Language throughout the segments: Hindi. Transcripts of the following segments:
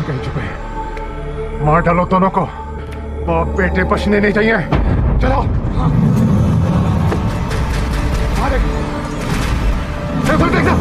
कह चुके हैं, मार डालो दोनों को। बाप बेटे बचने नहीं चाहिए। चलो देखो।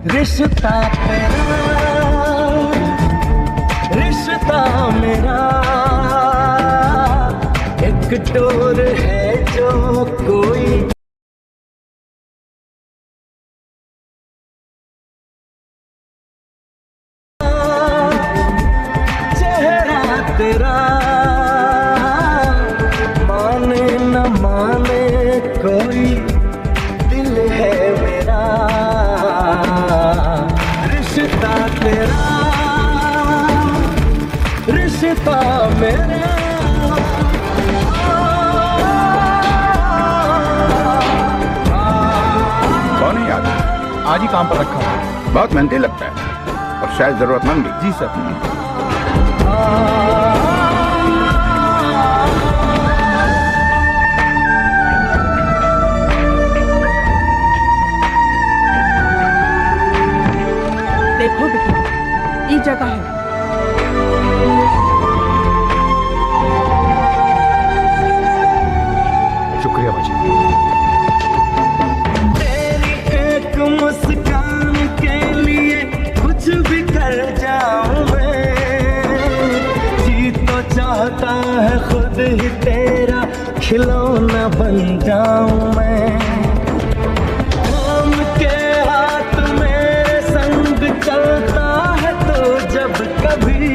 रिश्ता तेरा, रिश्ता मेरा, एक डोर है जो कोई चेहरा तेरा, माने न माने कोई दिल है मेरा। रिश्ता तेरा, रिश्ता मेरा। कौन है यार? आज ही काम पर रखा है। बहुत मेहनती लगता है और शायद जरूरतमंद भी। जी सर। देखो बेटा, ये जगह है। शुक्रिया बाजी। तेरी एक मुस्कान के लिए कुछ भी कर जाऊं मैं। जी तो चाहता है खुद ही तेरा खिलौना बन जाऊं मैं। थाम के हाथ मेरे संग चलता है तो जब कभी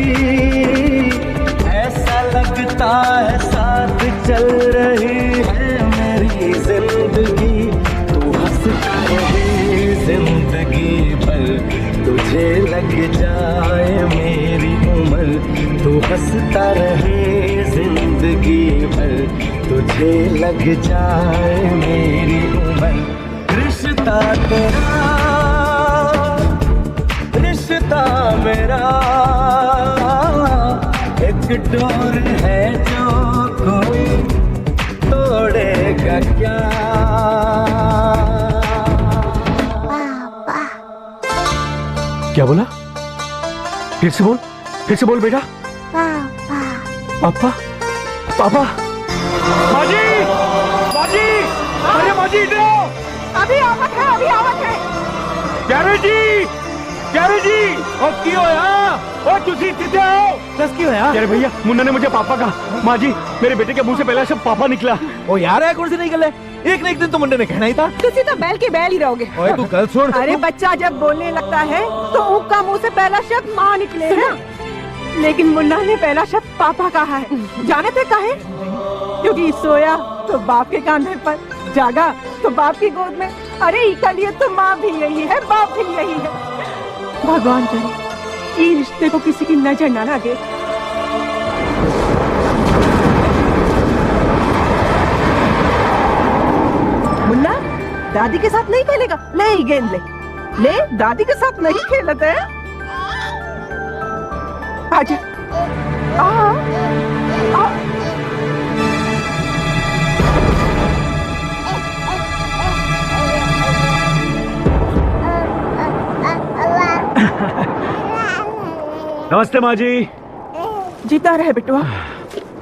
ऐसा लगता है साथ चल रही है मेरी जिंदगी। तू हंसता रहे जिंदगी भर, तुझे लग जाए मेरी उम्र। तू हंसता रहे जिंदगी भर, तुझे लग जाए मेरी उम्र। रिश्ता तेरा, रिश्ता मेरा, एक डोर है जो कोई तोड़ेगा क्या। क्या बोला? फिर से बोल बेटा। पापा, पापा। माजी, माजी, अरे माजी इधर आओ। अभी आवत है, अभी आवत है। प्यारे जी, प्यारे जी ओ की होया ओ तुसी किथे हो दस की होया यार भैया मुन्ना ने मुझे पापा कहा माँ जी मेरे बेटे के मुंह से पहले सब पापा निकला ओ यार है कौन सी निकले एक न एक दिन तो मुंडे ने कहना ही था। तुसी तो बैल के बैल ही रहोगे। ओए तू कल सुन। अरे बच्चा जब बोलने लगता है तो उसका मुंह से पहला शब्द माँ निकले है, लेकिन मुन्ना ने पहला शब्द पापा कहा है। जाने थे काहे? क्योंकि सोया तो बाप के कांधे पर, जागा तो बाप की गोद में। अरे इसका लिए तो माँ भी यही है, बाप भी यही है। भगवान करे ये रिश्ते को किसी की नजर न लगे। मुन्ना दादी के साथ नहीं खेलेगा, ले ही गेंद ले। ले दादी के साथ नहीं खेलते हैं। आजा आ नमस्ते माँ जी। जीता रहे बेटुआ,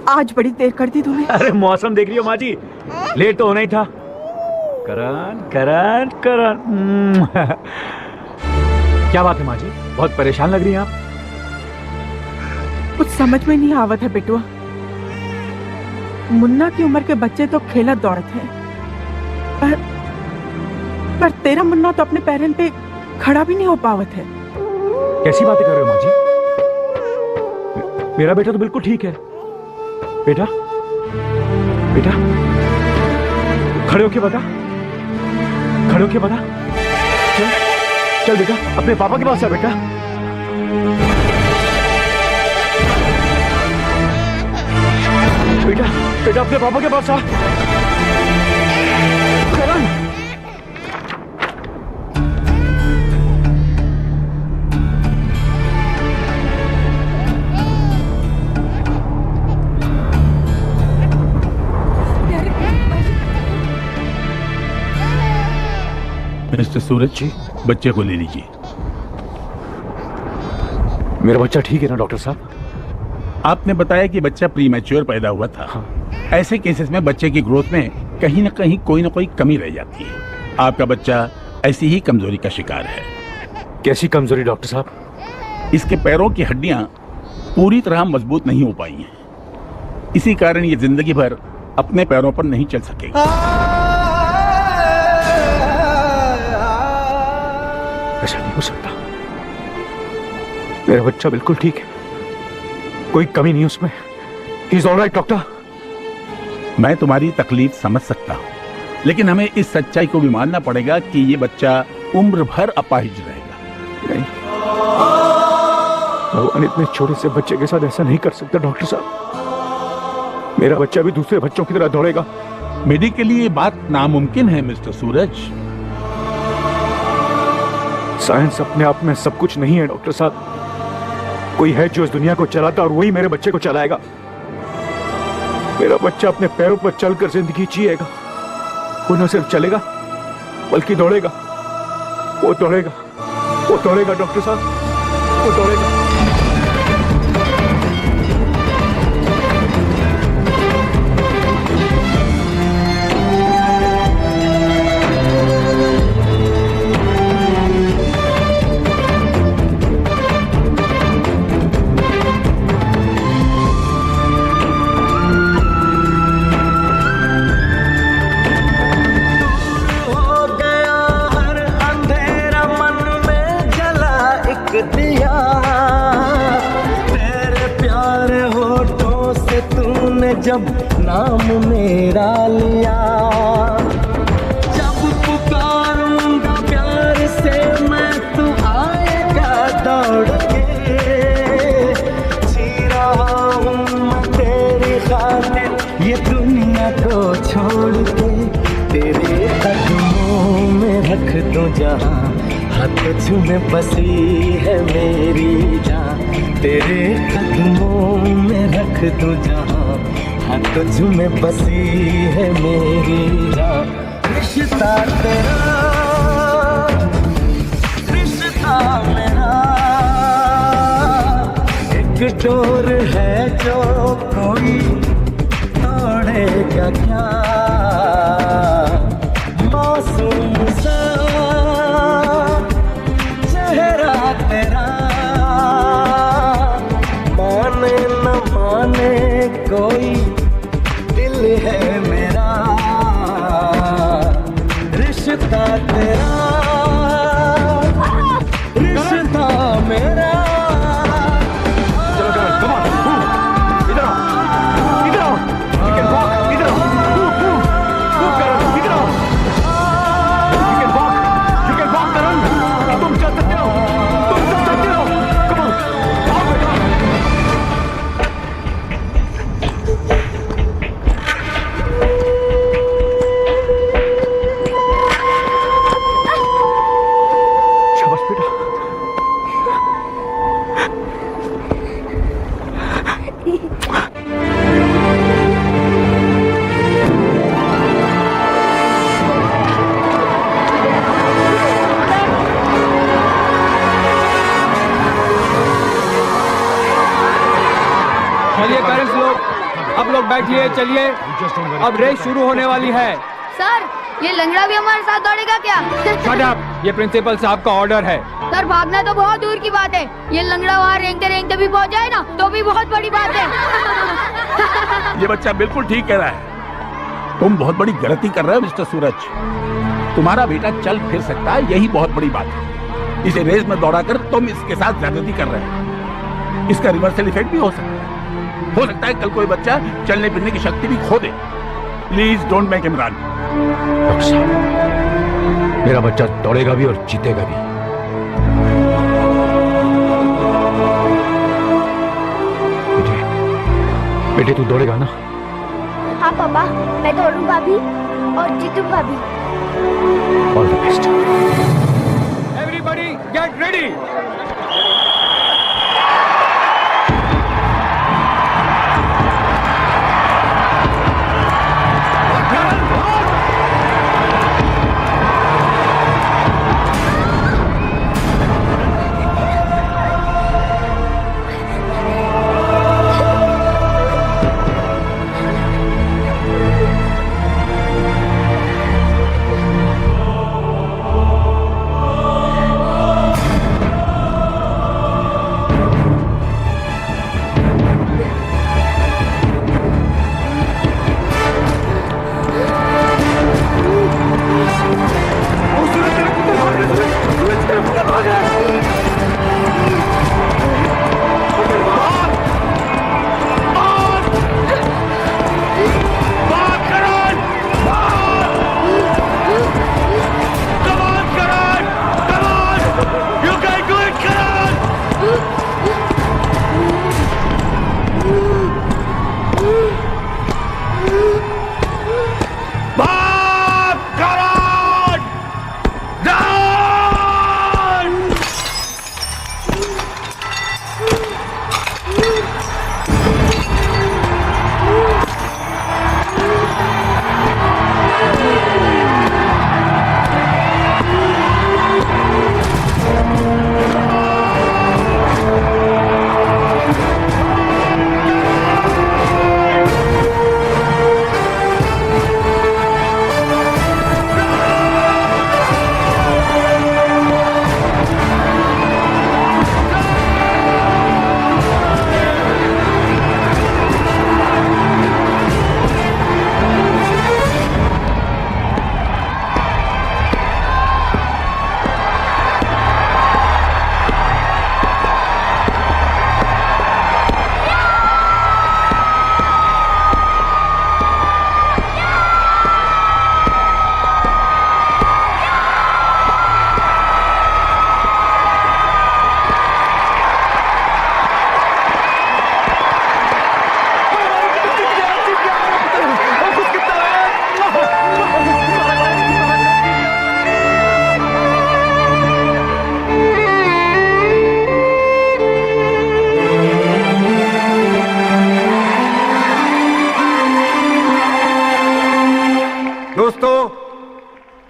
आज बड़ी देर कर दी तुम्हें। अरे मौसम देख रही हो माँ जी, लेट तो होना ही था। करण करण करण क्या बात है माँ जी, बहुत परेशान लग रही हैं आप। कुछ समझ में नहीं आवत है बेटुआ। मुन्ना की उम्र के बच्चे तो खेलत दौड़त हैं, पर तेरा मुन्ना तो अपने पैरों पे खड़ा भी नहीं हो पावत है। कैसी बातें कर रहे हो माँ जी? मेरा बेटा तो बिल्कुल ठीक है। बेटा बेटा खड़े होके बता, खड़े होके बता। चल चल बेटा अपने पापा के पास जा बेटा। बेटा बेटा अपने पापा के पास आ। करण मिस्टर सूरज जी, बच्चे को ले लीजिए। मेरा बच्चा ठीक है ना डॉक्टर साहब? आपने बताया कि बच्चा प्रीमैच्योर पैदा हुआ था। हाँ। ऐसे केसेस में बच्चे की ग्रोथ में कहीं ना कहीं कोई ना कोई कमी रह जाती है। आपका बच्चा ऐसी ही कमजोरी का शिकार है। कैसी कमजोरी डॉक्टर साहब? इसके पैरों की हड्डियां पूरी तरह मजबूत नहीं हो पाई हैं। इसी कारण ये जिंदगी भर अपने पैरों पर नहीं चल सकेगा। ऐसा नहीं हो सकता। मेरा बच्चा बिल्कुल ठीक है, कोई कमी नहीं उसमें। He is alright doctor. मैं तुम्हारी तकलीफ समझ सकता हूँ, लेकिन हमें इस सच्चाई को भी मानना पड़ेगा कि ये बच्चा उम्र भर अपाहिज रहेगा। नहीं, भगवान इतने छोटे से बच्चे के साथ ऐसा नहीं कर सकता डॉक्टर साहब। मेरा बच्चा भी दूसरे बच्चों की तरह दौड़ेगा। मेडिकली ये बात नामुमकिन है मिस्टर सूरज। साइंस अपने आप में सब कुछ नहीं है डॉक्टर साहब। कोई है जो इस दुनिया को चलाता और वही मेरे बच्चे को चलाएगा। मेरा बच्चा अपने पैरों पर चलकर जिंदगी जिएगा। वो न सिर्फ चलेगा बल्कि दौड़ेगा। वो दौड़ेगा, वो दौड़ेगा डॉक्टर साहब, वो दौड़ेगा। दिया तेरे प्यारे होठों से तूने जब नाम मेरा लिया, जब पुकारूंगा प्यार से मैं तू आएगा दौड़ के। जी रहा हूँ मैं तेरी खातिर ये दुनिया को छोड़ के। तेरे कदमों में रख दो जहाँ तुझ में बसी है मेरी जान। तेरे कदमों में रख दो जहाँ हाँ तुझ में बसी है मेरी जान। रिश्ता तेरा रिश्ता मेरा एक डोर है जो कोई तोड़ेगा क्या। मासूम सा चेहरा चलिए पेरेंट्स लोग, अब लोग बैठिए, चलिए अब रेस शुरू होने वाली है। सर, ये लंगड़ा भी हमारे साथ दौड़ेगा क्या? शट अप, ये प्रिंसिपल साहब का ऑर्डर है। सर, भागना तो बहुत दूर की बात है, ये लंगड़ा वहाँ रेंगते रेंगते भी पहुँच जाए ना तो भी बहुत बड़ी बात है। ये बच्चा बिल्कुल ठीक कह रहा है। तुम बहुत बड़ी गलती कर रहे हो मिस्टर सूरज। तुम्हारा बेटा चल फिर सकता है, यही बहुत बड़ी बात है। इसे रेस में दौड़ाकर तुम इसके साथ ज्यादती कर रहे हो। इसका रिवर्सल इफेक्ट भी हो सकता है कल कोई बच्चा चलने फिरने की शक्ति भी खो दे। Please don't make him run. Doctor साहब, मेरा बच्चा दौड़ेगा भी और जीतेगा भी। बेटे तू दौड़ेगा ना? हाँ पापा, मैं दौड़ूंगा भी और जीतूंगा भी। All the best. Everybody get ready.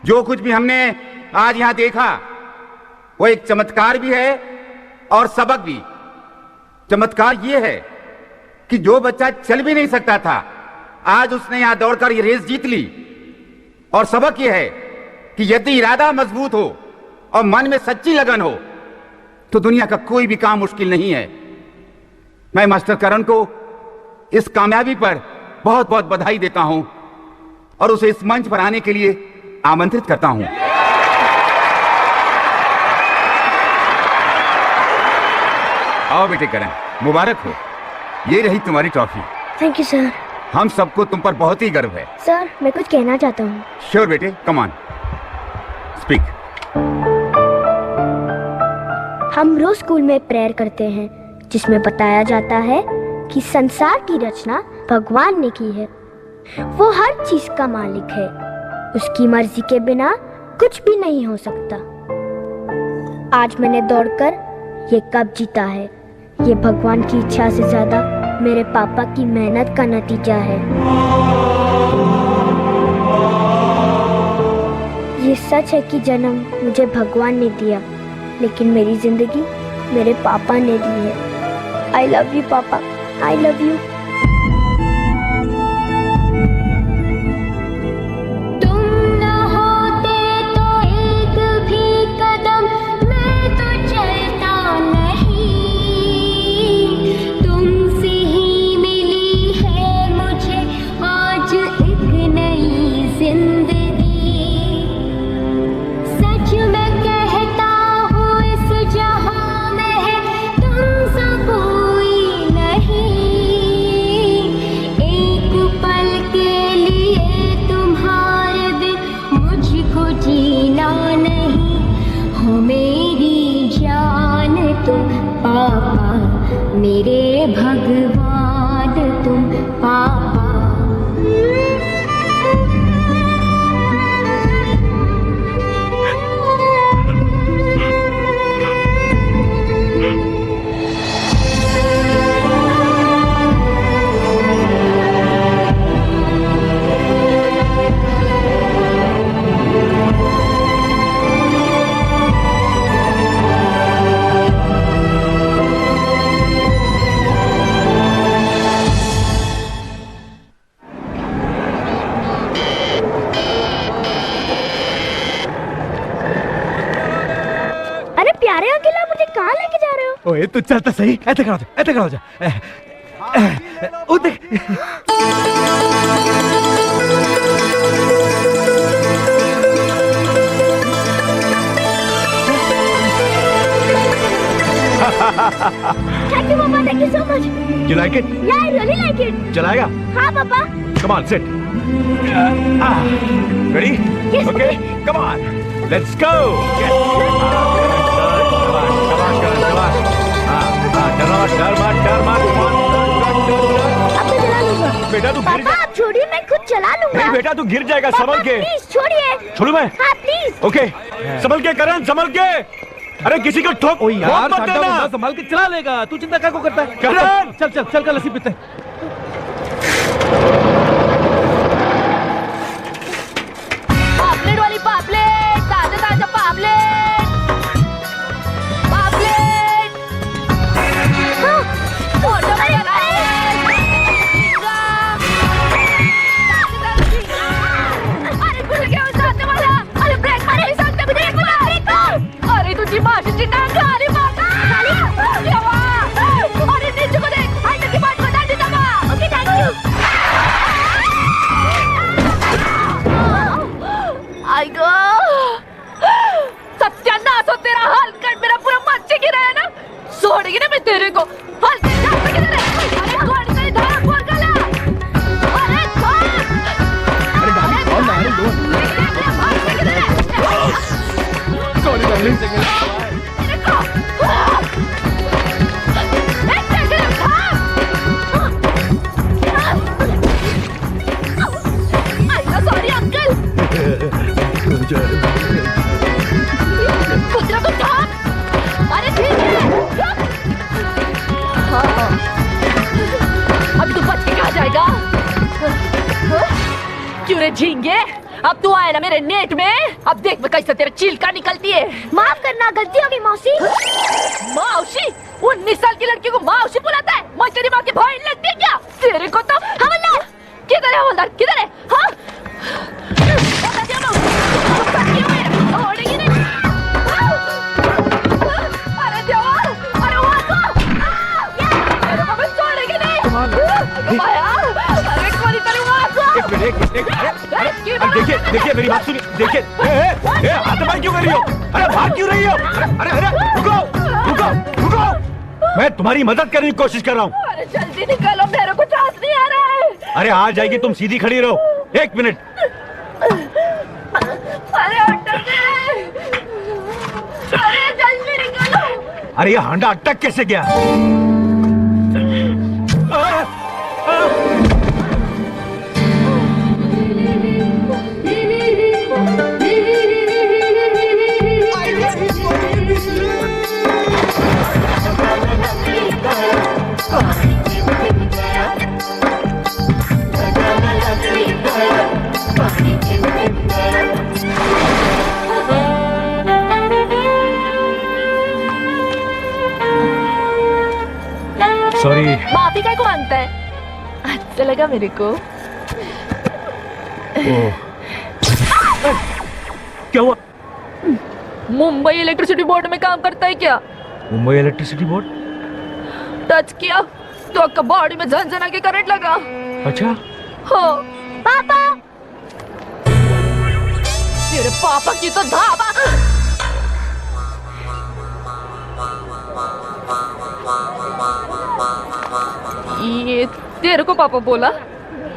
जो कुछ भी हमने आज यहां देखा वो एक चमत्कार भी है और सबक भी। चमत्कार ये है कि जो बच्चा चल भी नहीं सकता था आज उसने यहां दौड़कर ये रेस जीत ली। और सबक ये है कि यदि इरादा मजबूत हो और मन में सच्ची लगन हो तो दुनिया का कोई भी काम मुश्किल नहीं है। मैं मास्टर करण को इस कामयाबी पर बहुत बहुत बधाई देता हूं और उसे इस मंच पर आने के लिए आमंत्रित करता हूं। आओ बेटे करण, मुबारक हो। ये रही तुम्हारी ट्रॉफी। Thank you sir. हम सबको तुम पर बहुत ही गर्व है। सर, मैं कुछ कहना चाहता हूँ। श्योर बेटे, कम ऑन स्पीक। हम रोज स्कूल में प्रेयर करते हैं जिसमें बताया जाता है कि संसार की रचना भगवान ने की है। वो हर चीज का मालिक है, उसकी मर्जी के बिना कुछ भी नहीं हो सकता। आज मैंने दौड़कर ये कप जीता है, ये भगवान की इच्छा से ज्यादा मेरे पापा की मेहनत का नतीजा है। ये सच है कि जन्म मुझे भगवान ने दिया, लेकिन मेरी जिंदगी मेरे पापा ने दी है। आई लव यू पापा, आई लव यू। मेरे भगवान तुम पापा। प्यारे अंकल, आप मुझे कहाँ लेके जा रहे हो? ओए तू चलता सही, ऐसे खड़ा हो जा, ऐसे खड़ा हो जा। ओ देख। Thank you, Papa. Thank you so much. You like it? Yeah, I really like it. चलाएगा? हाँ, Papa. Come on, sit. Ready? Yes. Okay. Come on. Let's go. बेटा तू गिर पापा, आप छोड़िए, मैं खुद चला लूंगा। नहीं बेटा तू गिर जाएगा, संभल के। प्लीज छोड़िए। छोड़ू मैं? हाँ प्लीज। ओके, संभल के करण, संभल के। अरे किसी को ठोक यार, मत देना। संभाल के चला लेगा, तू चिंता क्या को करता है? करण, चल चल चल कर लस्सी पीते हैं। पापलेट वाली पापलेट, ताजा ताजा पापलेट, पापलेट। फोटो में लगा है। अरे भूल गया उस सामने वाला। अरे ब्रेक मारे इस सामने मुझे एक बता। अरे तुझी माशी टांग खाली माता। खाली यावा। अरे नीचे को देख, आई नदी बात बता दी तमा। Okay thank you. I go सत्यानाश हो तेरा। हाल कर मेरा पूरा मच्छी गिरा है ना, छोड़ेगी ना मैं तेरे को। हाल कर किधर है? अरे कौन से धारा खोल गया? अरे कौन? अरे गाड़ी कौन ला रही है? Sorry darling. Sorry uncle. कुतरा को थाम। अरे ठीक है, अब तू बच के कहाँ जाएगा? क्यों रे झींगे, अब तू आया ना मेरे नेट में। अब देख मैं कैसे तेरे चिल्का निकलती है। माफ करना, गलती हो गई मौसी। मौसी? 19 साल की लड़की को मौसी बुलाता है? मैं तेरी माँ की बहन लगती है क्या? तेरे को तो हवलदार। किधर है हवलदार? किधर है? हाँ देखिए देखिए मेरी बात सुनिए। देखिए हाथ क्यों कर रही हो? अरे भाग क्यों रही हो? अरे अरे रुको रुको रुको, मैं तुम्हारी मदद करने की कोशिश कर रहा हूँ। अरे जल्दी निकलो, मेरे को सांस नहीं आ रहा है। अरे आ जाएगी, तुम सीधी खड़ी रहो। 1 मिनट। अरे अरे जल्दी निकलो। अरे ये हांडा अटक कैसे गया? सॉरी। माफी काय को मांगता है? अच्छा लगा मेरे को। क्या हुआ? मुंबई इलेक्ट्रिसिटी बोर्ड में काम करता है क्या? Mumbai electricity board? टच किया तो आपका बॉडी में झनझना के करंट लगा। अच्छा। हाँ। पापा, तेरे पापा की तो धावा। ये तेरे को पापा बोला?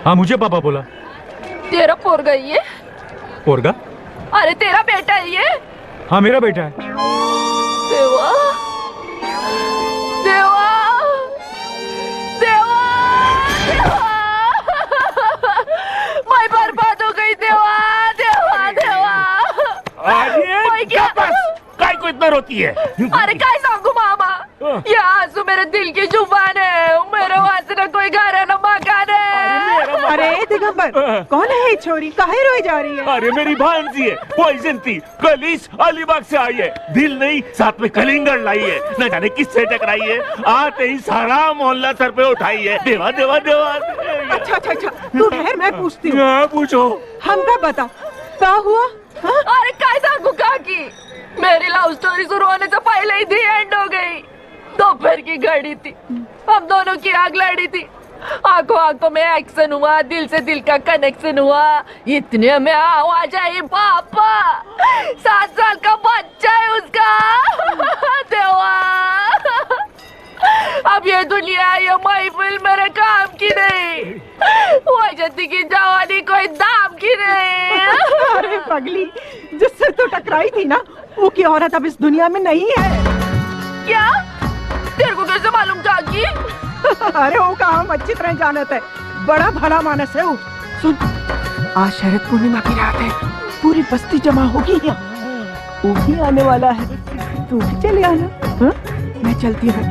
हाँ, मुझे पापा बोला। तेरा पोरगा ये? पोरगा? अरे तेरा बेटा है ये? हाँ, मेरा बेटा है। देवा, देवा, देवा, मैं बर्बाद हो गई देवा, देवा, देवा। काय को इतना रोती है? अरे काय सांगू मामा, ये आंसू मेरे दिल की जुबान है। मेरे वास्ते कोई घर है न मकान है। अरे दिगंबर, कौन है ये छोरी? काहे रोई जा रही है? अरे मेरी भांजी है, पॉइजन थी, कलीस अलीबाग से आई है। दिल नहीं, साथ में कलिंगड़ लाई है, न जाने किससे टकराई है। आते ही सारा मोहल्ला सर पे उठाई है। देवा देवा देवा। अच्छा अच्छा अच्छा, तू ठहर, मैं पूछती हूँ। हाँ, पूछो। हम का बता, क्या हुआ? हाँ? अरे काय सांगू काकी, मेरी लव स्टोरी शुरू होने से पहले ही दी एंड हो गई। दोपहर की घड़ी थी, हम दोनों की आग लड़ी थी। आंखों आंखों में एक्शन हुआ, दिल से दिल का कनेक्शन हुआ। इतने में आवाज आई, पापा 7 साल का बच्चा है उसका। देवा, अब ये दुनिया, ये महफिल मेरे काम की नहीं। वजती की जवानी कोई दाम की नहीं। अरे पगली, जिससे तू टकराई थी ना, वो की औरत अब इस दुनिया में नहीं है। क्या? तेरे को कैसे मालूम काकी? अरे वो का हम अच्छी तरह जानत है, बड़ा भला मानस है वो। सुन, आज शरद पूर्णिमा की रात है, पूरी बस्ती जमा होगी यहाँ। वो भी आने वाला है, तू भी चले आना। हाँ? मैं चलती हूँ।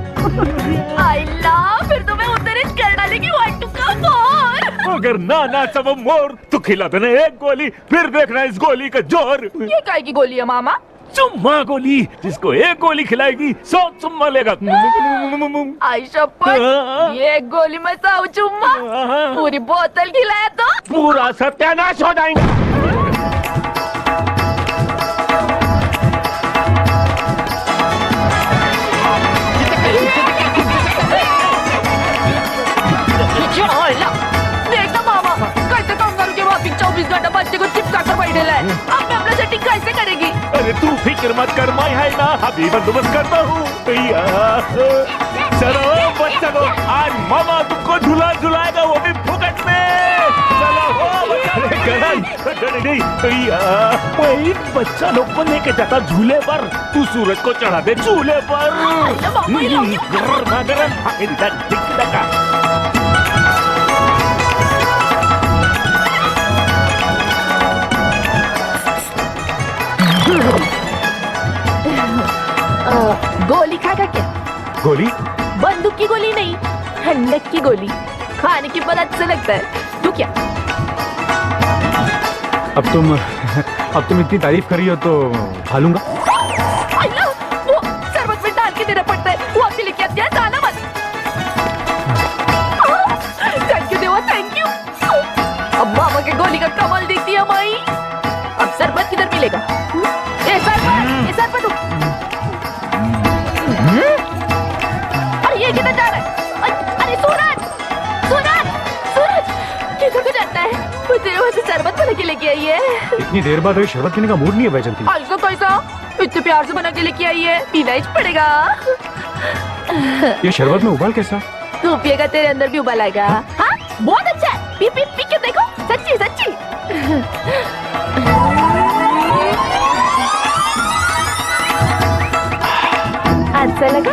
फिर तो मैं उधर ही कर डालेगी 1 2 का मोर। अगर ना नाचा वो मोर तो खिला देना एक गोली, फिर देखना इस गोली का जोर। ये काय की गोली है मामा? चुम्मा गोली, जिसको एक गोली खिलाएगी 100 चुम्मा लेगा। आई शपथ, ये एक गोली में 100 चुम्मा, पूरी बोतल खिलाया तो पूरा सत्यानाश हो जाएगा। देखना मामा, कैसे कंगारू के वापिस 24 घंटा बच्चे को चिपका कर बैठे है। अब मैं अपना सेटिंग कैसे करेगी? अरे तू फिक्र मत कर, मैं है ना, अभी बंदोबस्त करता हूँ। चलो बच्चा को, आज मामा तुमको झूला झुलाएगा, वो भी फुकट में। चलो वही बच्चा लोग को लेके जाता झूले पर, तू सूरज को चढ़ा दे झूले पर। गोली खाएगा क्या? गोली? बंदूक की गोली नहीं, ठंडक की गोली। खाने की बात अच्छा लगता है। तू क्या? अब तुम इतनी तारीफ करी हो तो खा लूंगा। वो शरबत में डाल के देना पड़ता है, वो आपके लेके आती है, जाना मत। थैंक यू देवा, थैंक यू। अब मामा के गोली का कमाल देखती है माई। अब शरबत किधर मिलेगा? ये शरबत रुक। अरे ये किधर जा रहा है? अरे सूरज, सूरज, सूरज किधर को जाता है? वो देवा से शरबत बना के लेके आई है। इतनी देर बाद अभी शरबत पीने का मूड नहीं है बैजंती। ऐसा कैसा? इतने प्यार से बना के लेके आई है, पीना ही पड़ेगा। ये शरबत में उबाल कैसा? तू पिएगा, तेरे अंदर भी उबाल आएगा। हाँ, बहुत अच्छा है। पी पी पी के देखो, सच्ची सच्ची। अच्छा लगा?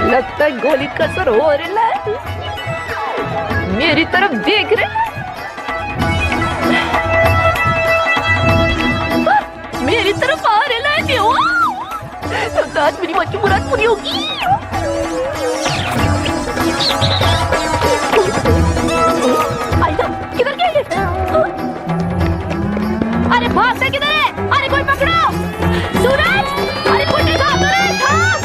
लगता है गोली का असर हो रहा है। मेरी तरफ देख रहे हैं। मेरी तरफ आ रहा है। आज मेरी मन की मुराद पूरी होगी। आइजा, किधर गया ये? अरे भागते किधर है? अरे कोई पकड़ो! सूरज! अरे कोई देखो, सूरज थाम!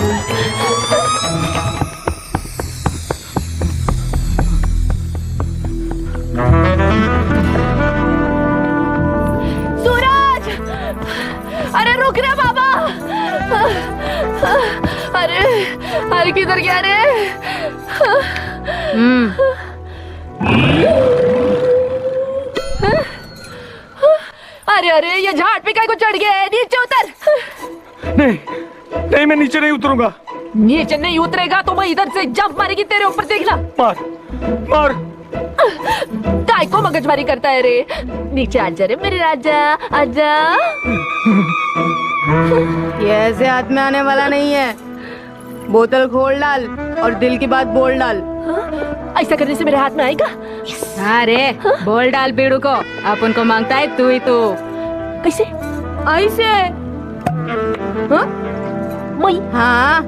सूरज! अरे रुक रे बाबा! अरे किधर गया रे? अरे ये झाड़ पे काय को चढ़ गया है? नीचे उतर। नहीं मैं नीचे नहीं उतरूंगा। नीचे नहीं उतरेगा तो मैं इधर से जंप मारेगी तेरे ऊपर, देखना। मार काय को मगजमारी करता है रे? नीचे आजा रे मेरे राजा, आजा। ये ऐसे हाथ में आने वाला नहीं है। बोतल खोल डाल और दिल की बात बोल डाल। ऐसा करने से मेरे हाथ में आएगा? अरे बोल डाल पीड़ू को, अपन को मांगता है तू ही तू। कैसे? ऐसे। हाँ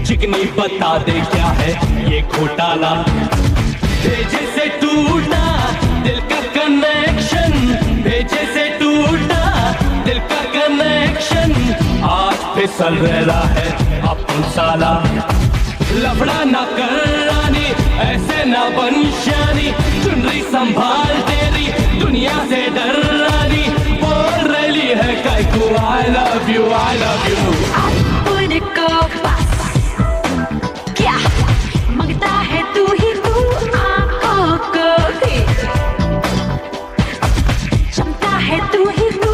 चिकनी बता दे क्या है ये घोटाला। भेजे से टूटा दिल का कनेक्शन, भेजे से टूटा दिल का कनेक्शन। आज फिसल रहा है अपन साला, लफड़ा ना कर रानी ऐसे ना बन शानी। चुनरी संभाल तेरी दुनिया से डर रानी, बोल रही है काय को I love you, I love you। अपन को क्या मंगता है तू ही तू, आँखों को भी चमता है तू ही तू।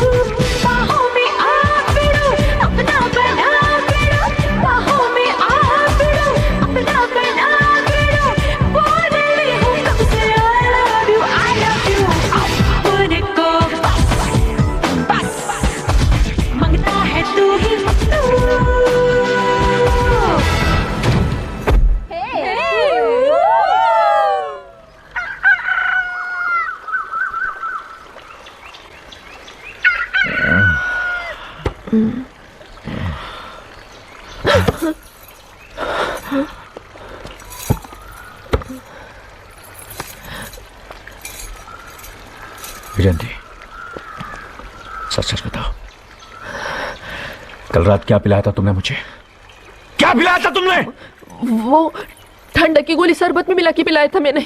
बाहों में आ भिड़ो अपना बना भिड़ो, बाहों में आ भिड़ो अपना बना भिड़ो। बोल रही हूँ कब से I love you, I love you। अपन को बस मंगता है तू ही तू। विजयंती, सच सच बताओ, कल रात क्या पिलाया था तुमने मुझे? क्या पिलाया था तुमने? वो ठंडक की गोली शरबत में मिला के पिलाया था मैंने।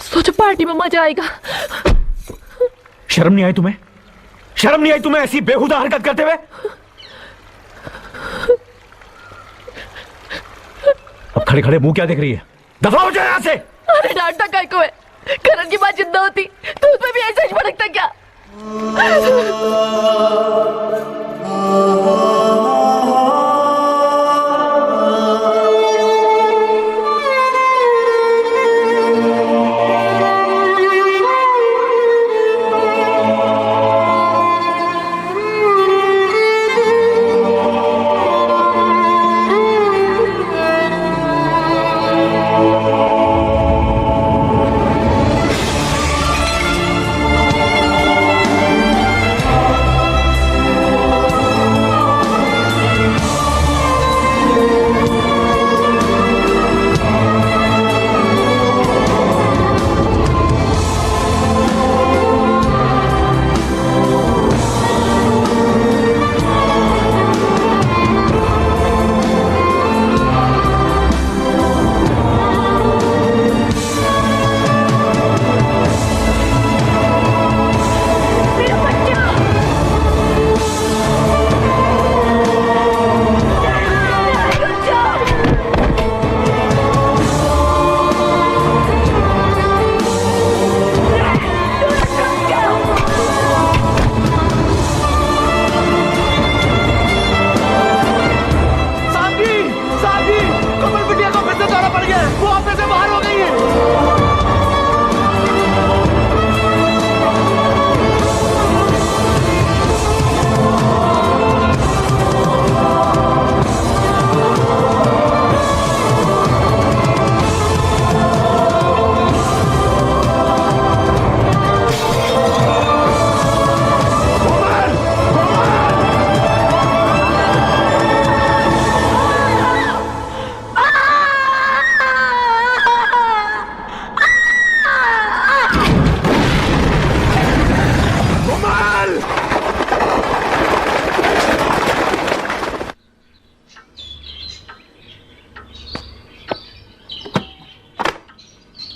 सोचो पार्टी में मजा आएगा। शर्म नहीं आई तुम्हें? शर्म नहीं आई तुम्हें ऐसी बेहुदा हरकत करते हुए? अब खड़े खड़े मुंह क्या देख रही है? दफा हो जाए यहाँ से। अरे डांटा काय को है? करण की बात जिंदा होती तो उसमें भी ऐसा ही भड़कता क्या?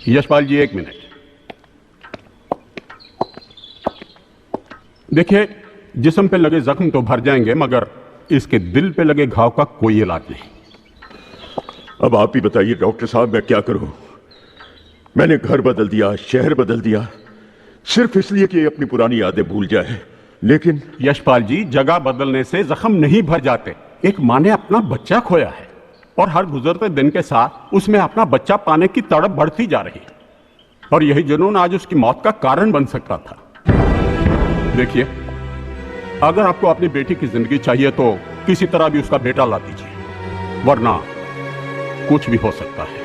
यशपाल जी, एक मिनट। देखिए, जिस्म पे लगे जख्म तो भर जाएंगे, मगर इसके दिल पे लगे घाव का कोई इलाज नहीं। अब आप ही बताइए डॉक्टर साहब, मैं क्या करूं? मैंने घर बदल दिया, शहर बदल दिया, सिर्फ इसलिए कि अपनी पुरानी यादें भूल जाए। लेकिन यशपाल जी, जगह बदलने से जख्म नहीं भर जाते। एक माँ ने अपना बच्चा खोया है और हर गुजरते दिन के साथ उसमें अपना बच्चा पाने की तड़प बढ़ती जा रही, और यही जुनून आज उसकी मौत का कारण बन सकता था। देखिए, अगर आपको अपनी बेटी की जिंदगी चाहिए तो किसी तरह भी उसका बेटा ला दीजिए, वरना कुछ भी हो सकता है।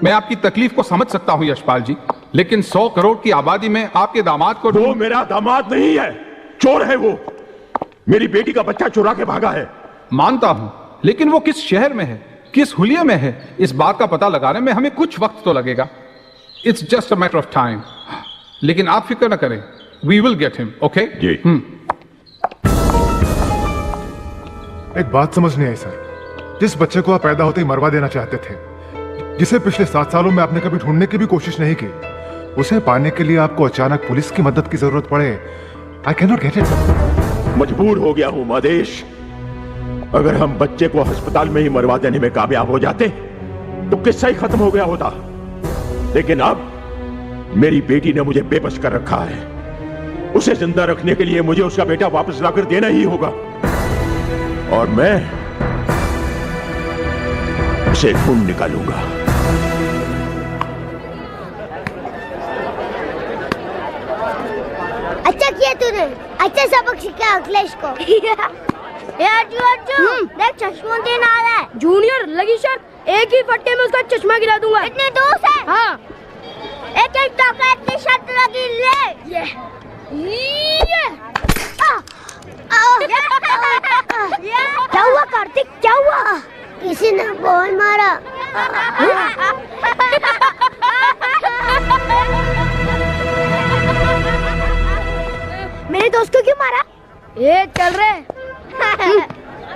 मैं आपकी तकलीफ को समझ सकता हूं यशपाल जी, लेकिन 100 करोड़ की आबादी में आपके दामाद को... वो मेरा दामाद नहीं है, चोर है वो। मेरी बेटी का बच्चा चुरा के भागा है। मानता हूं, लेकिन वो किस शहर में है, किस हुलिये में है, इस बात का पता लगाने में हमें कुछ वक्त तो लगेगा। It's just a matter of time. लेकिन आप फिक्र न करें, we will get him, okay? जी। एक बात समझ नहीं आई सर, जिस बच्चे को आप पैदा होते ही मरवा देना चाहते थे, जिसे पिछले 7 सालों में आपने कभी ढूंढने की भी कोशिश नहीं की, उसे पाने के लिए आपको अचानक पुलिस की मदद की जरूरत पड़े। I can not get it. मजबूर हो गया हूं मादेश। अगर हम बच्चे को अस्पताल में ही मरवा देने में कामयाब हो जाते तो किस्सा ही खत्म हो गया होता, लेकिन अब मेरी बेटी ने मुझे बेबस कर रखा है। उसे जिंदा रखने के लिए मुझे उसका बेटा वापस लाकर देना ही होगा, और मैं उसे ढूंढ निकालूंगा। अच्छा किया तूने, अच्छा सबक सिखाया अखिलेश को। यार देख चश्मों देना आ रहा है। जूनियर लगी शर्त, एक ही फटके में उसका चश्मा गिरा दूंगा। इतने दूर से? हाँ। एक एक चॉकलेट की शर्त लगी ले। ये। क्या हुआ कार्तिक, क्या हुआ? किसी ने बॉल मारा। मेरे दोस्त को क्यों मारा? ये चल रहे।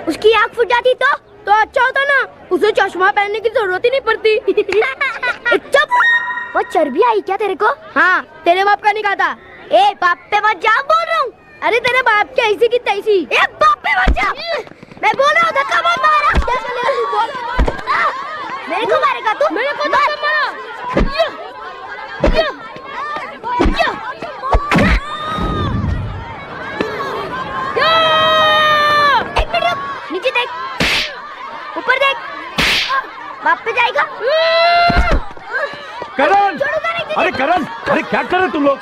उसकी आँख फूट जाती तो अच्छा होता ना, उसे चश्मा पहनने की जरूरत ही नहीं पड़ती। चुप, वो चर्बी आई क्या तेरे को? हाँ, तेरे बाप का नहीं कहा था। ए बाप पे मत जा बोल रहा हूँ। अरे तेरे बाप की ऐसी की तैसी। ए बाप पे मत जा, मैं बोल रहा हूँ, धक्का मत मारा। मेरे को मारेगा तू? मेरे को धक्का मारा। एक मिनट रुक, नीचे देख, ऊपर देख, बाप पे जाएगा। करण! अरे करण, अरे क्या कर रहे तुम लोग?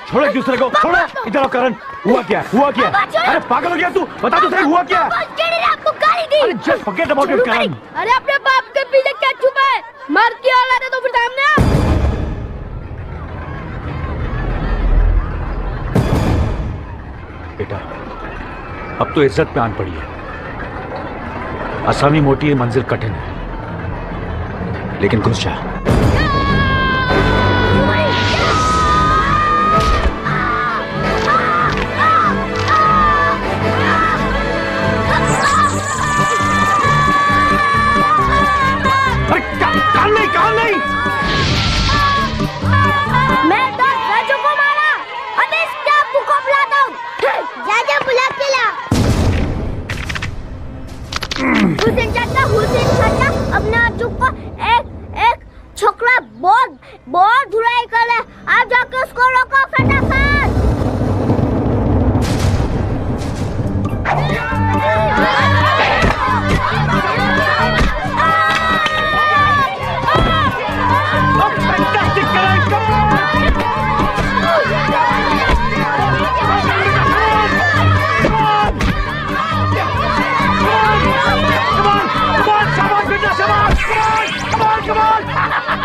छोड़ो एक दूसरे को, छोड़ो। इधर आओ करण, हुआ क्या? हुआ क्या? अरे पागल हो गया तू? बता तो सही, हुआ क्या? आपको गाली दी। अरे जस्ट फॉरगेट अबाउट इट करण। अरे अपने बाप के पीछे क्या छुपा है? मार के औलाद है तो फिर सामने आ। बेटा, अब तो इज्जत पे आन पड़ी है। आसामी मोटी है, मंजिल कठिन है, लेकिन घुस जा। कान नहीं। मैं तो राजू को मारा, अब इस टापू को बुलाता हूँ। जा बुला के ला। हुसैन चाचा, अपने राजू को एक छोकरा बहुत धुलाई कर है। आप जाके उसको रोको फटाफट।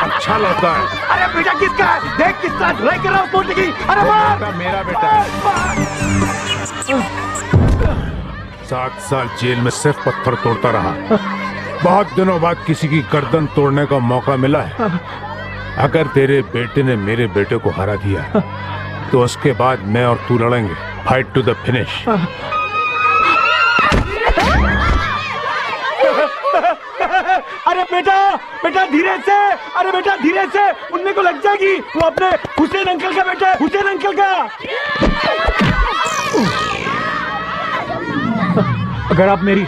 अच्छा लगता है। अरे बेटा किसका है? देख किस तरह धुलाई कर रहा हूँ तोड़ने की। अरे मार! मेरा बेटा है। 7 साल जेल में सिर्फ पत्थर तोड़ता रहा। बहुत दिनों बाद किसी की गर्दन तोड़ने का मौका मिला है। अगर तेरे बेटे ने मेरे बेटे को हरा दिया तो उसके बाद मैं और तू लड़ेंगे, फाइट टू द फिनिश। अरे बेटा धीरे से। अरे बेटा धीरे से, उनमें को लग जाएगी। वो अपने हुसैन अंकल का बेटा है, हुसैन अंकल का। अगर आप मेरी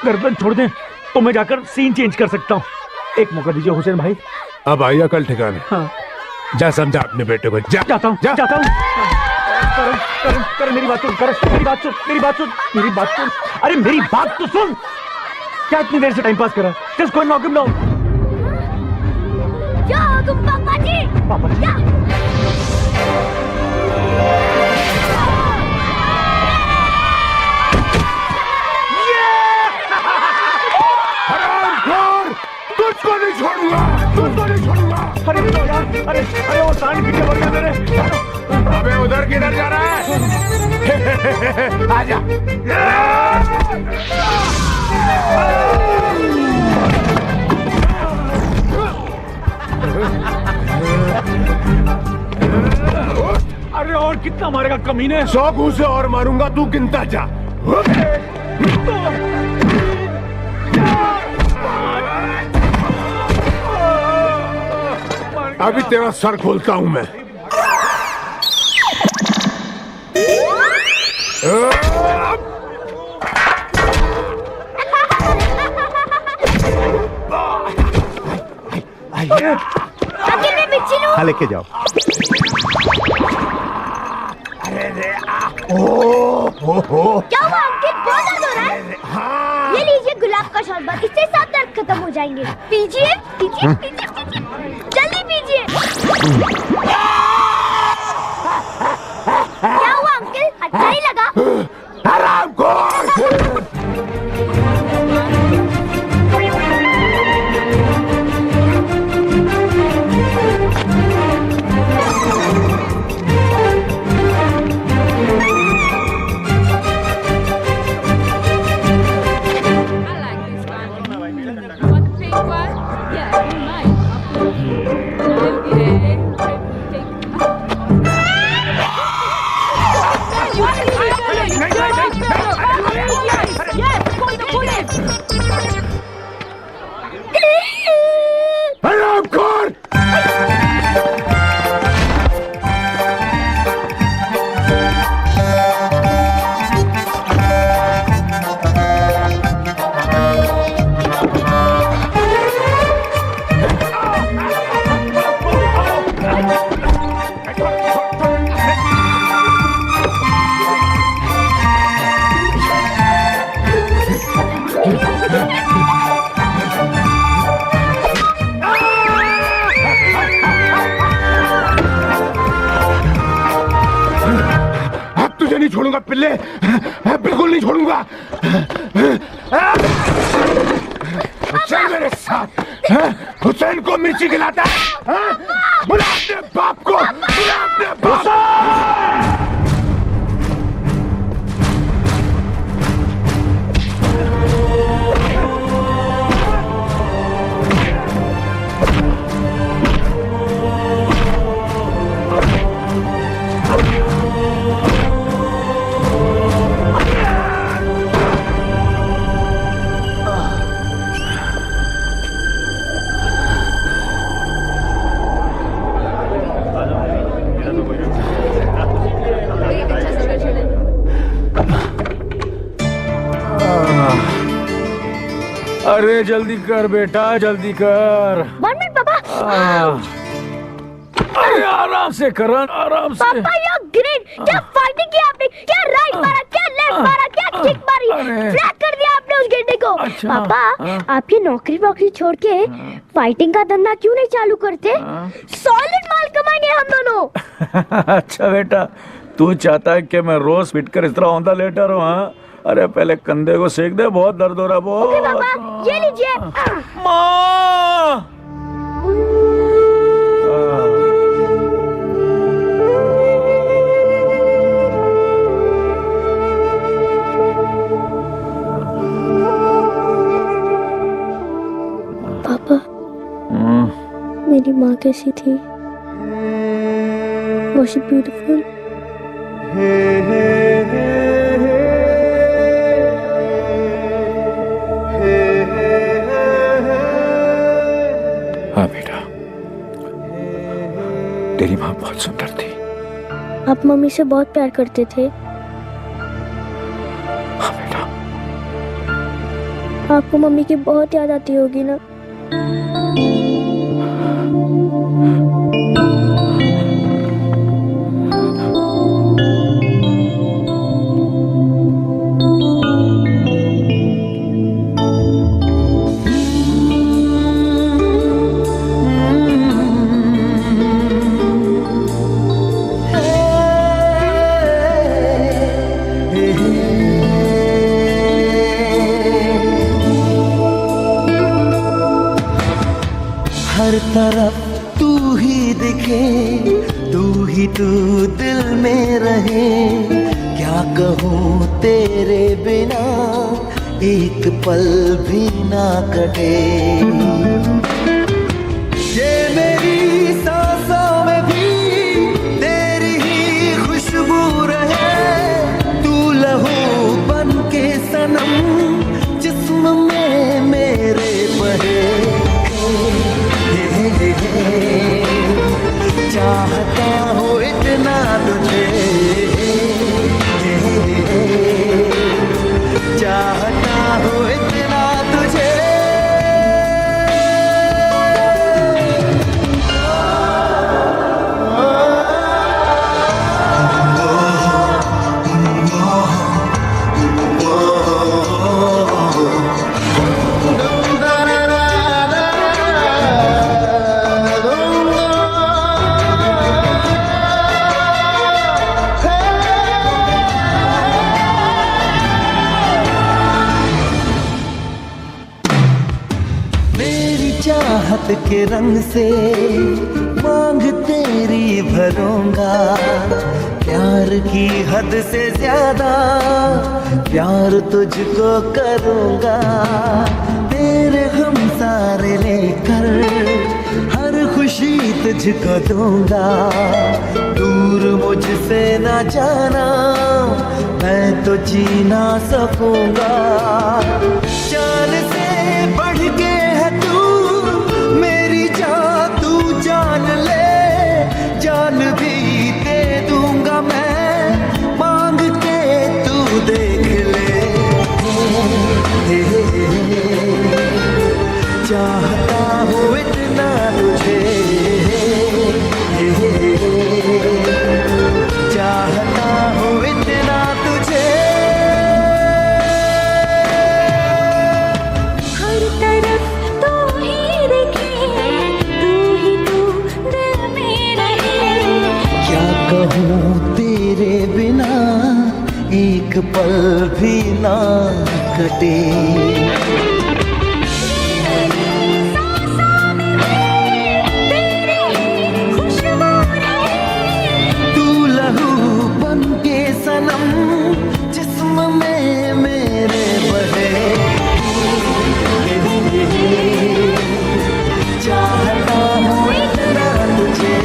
गर्दन छोड़ दें तो मैं जाकर सीन चेंज कर सकता हूँ। एक मौका दीजिए हुसैन भाई। अब आइए कल ठिकाने। हाँ। जा समझा अपने बेटे को। जाता हूँ। करण मेरी बात सुन। मेरी बात सुन। अरे मेरी बात तो सुन। क्या इतनी देर से टाइम पास कर रहा है? Just go and knock him down. जाओ तुम पापा जी। पापा जी। हरामखोर, तुझको नहीं छोड़ूंगा। अरे यार, अरे वो सांड पीछे पड़ गया मेरे। अबे उधर किधर जा रहा है? आजा। अरे और कितना मारेगा कमीने? 100 घूंसे और मारूंगा, तू गिनता जा। अभी तेरा सर खोलता हूं मैं। हाँ लेके जाओ। क्या हुआ अंकित, बहुत दर्द हो रहा है? हाँ। ये लीजिए गुलाब का शरबत, इससे सब दर्द खत्म हो जाएंगे। पीजिए। जल्दी पीजिए। क्या हुआ अंकल, अच्छा नहीं लगा? तुझे नहीं छोड़ूंगा पिल्ले, बिल्कुल नहीं छोड़ूंगा। चल मेरे साथ। हुसैन को मिर्ची खिलाता है? बुला अपने बाप को, बुला अपने बाप। अरे जल्दी कर बेटा, जल्दी कर। 1 मिनट पापा। अरे आराम से कर, आराम से। पापा यू ग्रेट। क्या फाइटिंग की आपने, क्या राइट मारा, क्या लेफ्ट मारा, क्या किक मारी, फ्लैग कर दिया आपने उस गेंडे को। अच्छा, पापा आप ये नौकरी छोड़ के फाइटिंग का धंधा क्यों नहीं चालू करते? सॉलिड माल कमाएंगे हम दोनों। अच्छा बेटा, तू चाहता है कि मैं रोज पिट कर इस तरह औंधा लेटा रहूं? हाँ, अरे पहले कंधे को सेक दे, बहुत दर्द हो रहा है। बहुत। ओके पापा, ये लीजिए। माँ। पापा, मेरी माँ कैसी थी? Was she beautiful? हाँ बेटा, तेरी माँ बहुत सुंदर थी। आप मम्मी से बहुत प्यार करते थे। हाँ बेटा। आपको मम्मी की बहुत याद आती होगी ना? हर तरफ तू ही दिखे, तू ही तू दिल में रहे। क्या कहूँ तेरे बिना एक पल भी ना कटे। ये मेरी सांसों में भी तेरी ही खुशबू रहे। तू लहू बन के सनम जिस्म में मेरे बहे। चाहता हूँ इतना तुझे, चाहता हूँ इतना तुझे। चाहत के रंग से मांग तेरी भरूंगा। प्यार की हद से ज्यादा प्यार तुझको करूंगा। तेरे गम सारे लेकर हर खुशी तुझको दूंगा। दूर मुझसे ना जाना, मैं तो जी ना सकूंगा। जान से बढ़ के है तू मेरी जान, तू जान ले, जान भी दे दूंगा मैं, मांग के तू देख ले। चाहता हूँ इतना तुझे, चाहता हूँ इतना तुझे। हर तरफ तू ही दिखे, तू ही तू दिल में रहे। क्या कहूँ तेरे बिना एक पल भी ना कटे। जिस्म में मेरे बहे, चाहता हूँ इतना तुझे,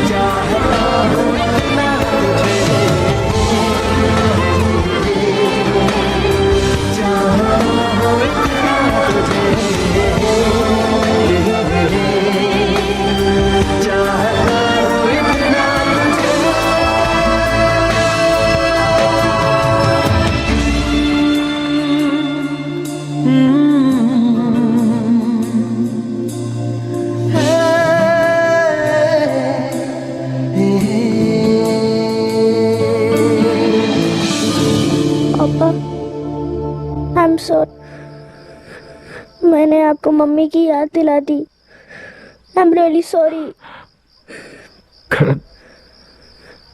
चाहता हूँ इतना तुझे, चाहता हूँ इतना तुझे, चाहता I'm sorry. मैंने आपको मम्मी की याद दिला दी। I'm really sorry. करण,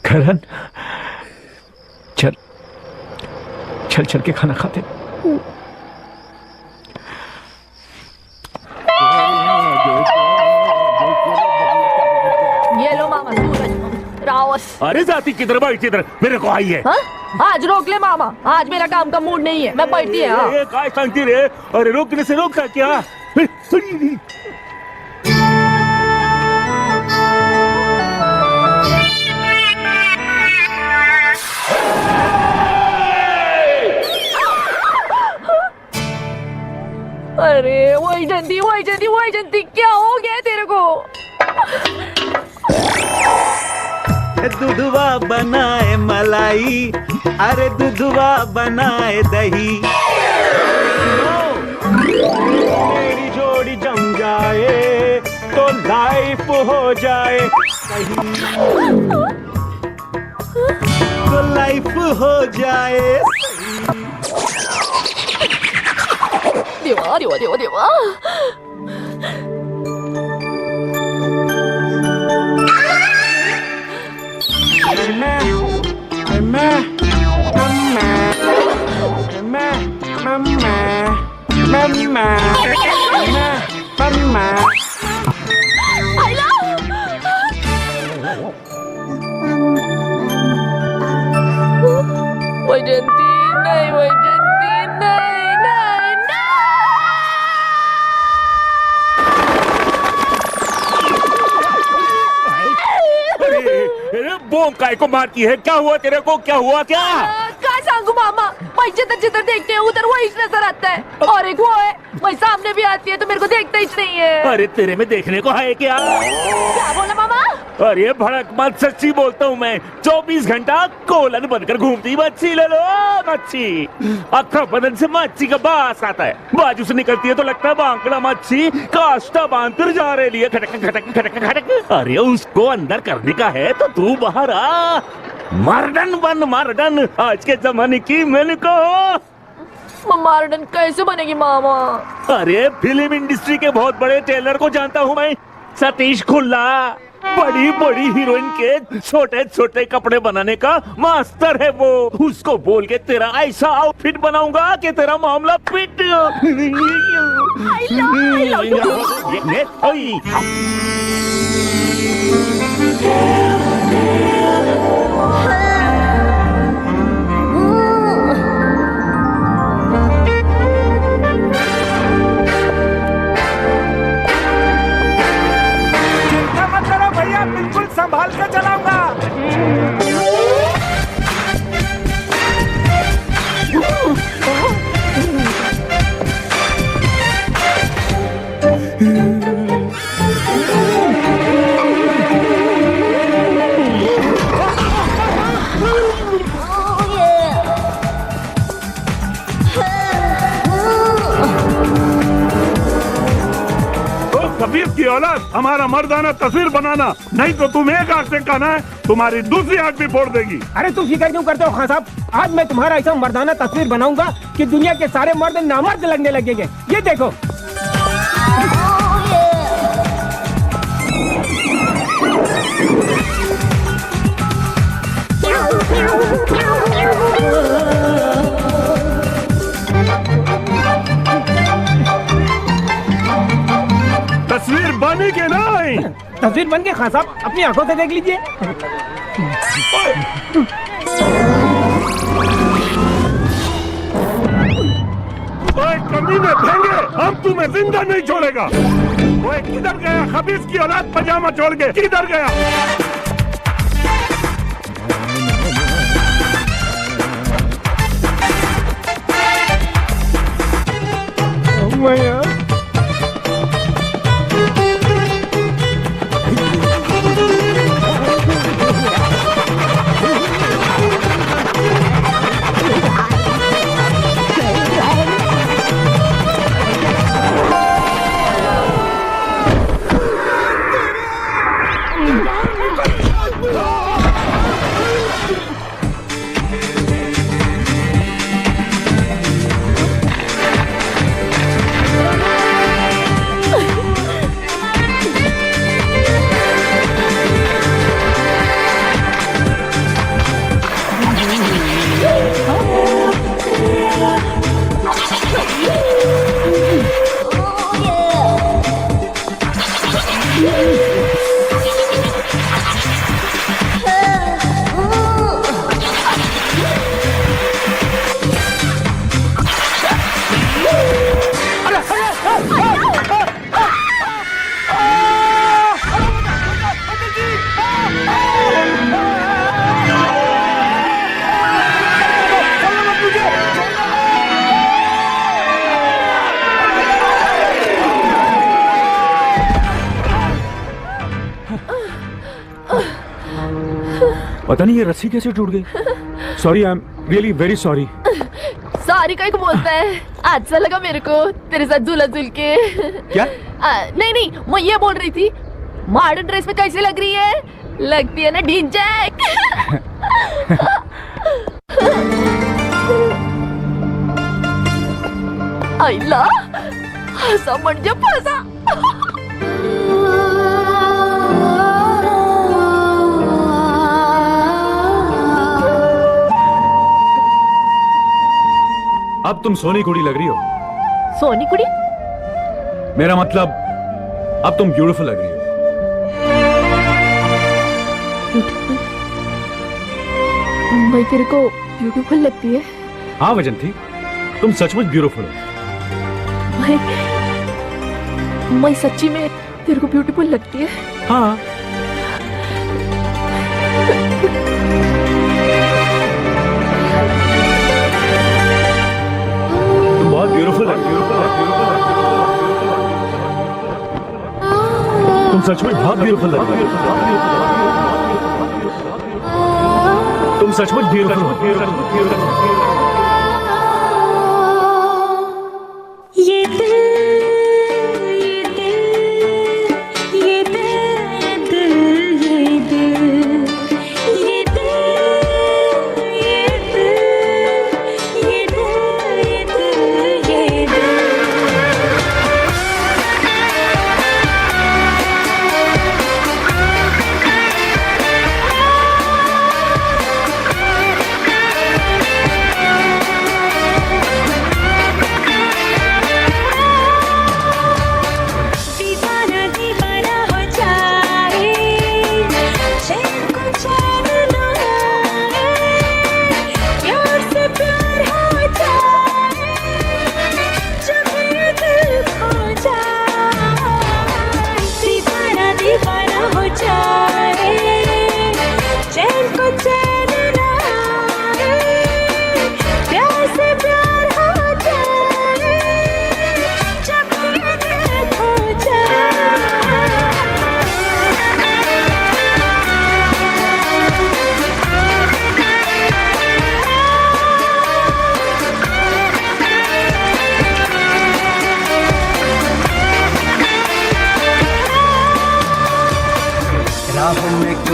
करण, चल चल चल के खाना खाते। ये लो मामा सूरज रावस। अरे जाती किधर बैठी, इधर मेरे को आई है। हाँ? आज रोक ले मामा, आज मेरा काम का मूड नहीं है, मैं बैठती है। हाँ? काय शांति रे, अरे रोकने से रोकता क्या? अरे वही जंती क्या हो गया तेरे को? दूधवा बनाए मलाई, अरे दूधवा बनाए दही। मेरी जोड़ी जम जाए तो लाइफ हो जाए सही, तो लाइफ हो जाए देवा देवा देवा देवा। वैजंती नहीं, वैजंती नहीं, नहीं, अरे बॉम्ब काय को मारती है? क्या हुआ तेरे को, क्या हुआ क्या? क्या सांगू मामा, मैं जिधर जिधर देखते हैं उधर वही नजर आता है, और एक वो है मैं सामने भी आती है तो मेरे को देखता ही नहीं है। अरे तेरे में देखने को है क्या? क्या बोला मामा? अरे भड़क मत, सच्ची बोलता हूँ मैं। 24 घंटा कोलन बनकर घूमती मच्छी ले लो, मच्छी। अक्खा बदन से मच्छी का बास आता है, बाजू से निकलती है तो लगता है बांकड़ा मच्छी काष्टा बांधकर जा रही है, खटक खटक खटक खटक। अरे उसको अंदर करने का है तो तू बाहर आ, मर्डन बन मर्डन, आज के जमाने की मैंने कहो। मर्डन कैसे बनेगी मामा? अरे फिल्म इंडस्ट्री के बहुत बड़े टेलर को जानता हूँ मैं, सतीश खुल्ला। बड़ी बड़ी हीरोइन के छोटे छोटे कपड़े बनाने का मास्टर है वो। उसको बोल के तेरा ऐसा आउटफिट बनाऊंगा कि तेरा मामला फिट। खबीस की औलाद हमारा मर्दाना तस्वीर बनाना, नहीं तो तुम एक आंख से कहना है तुम्हारी दूसरी आंख भी फोड़ देगी। अरे तुम फिक्र क्यों करते हो खान साहब, आज मैं तुम्हारा ऐसा मर्दाना तस्वीर बनाऊंगा कि दुनिया के सारे मर्द नामर्द लगने लगेंगे। ये देखो। तस्वीर बनी के नहीं? तस्वीर बन के खान साहब अपनी आंखों से देख लीजिए। ओए कमीने भेंगे, हम तुम्हें जिंदा नहीं छोड़ेगा। ओए किधर गया खबीस की औलाद पजामा छोड़ के, किधर गया? पता नहीं ये रस्सी कैसे टूट गई। Sorry, I am really very sorry. Sorry कहीं को बोलता है, अच्छा लगा मेरे को तेरे साथ झूला झूल के। क्या? नहीं, मैं ये बोल रही थी मॉडर्न ड्रेस में कैसी लग रही है? लगती है ना डीन जैक। आईला हसा म्हणजे फसा। अब तुम सोनी कुड़ी लग रही हो। सोनी कुड़ी? मेरा मतलब अब तुम ब्यूटीफुल लग रही हो। मैं तेरे को ब्यूटीफुल लगती है? हाँ वजंती, तुम सचमुच ब्यूटीफुल हो। मैं सच्ची में तेरे को ब्यूटीफुल लगती है? हाँ। तुम बहुत ब्यूटीफुल है। तुम सचमुच बहुत ब्यूटीफुल लग रही हो। तुम सचमुच ब्यूटीफुल हो।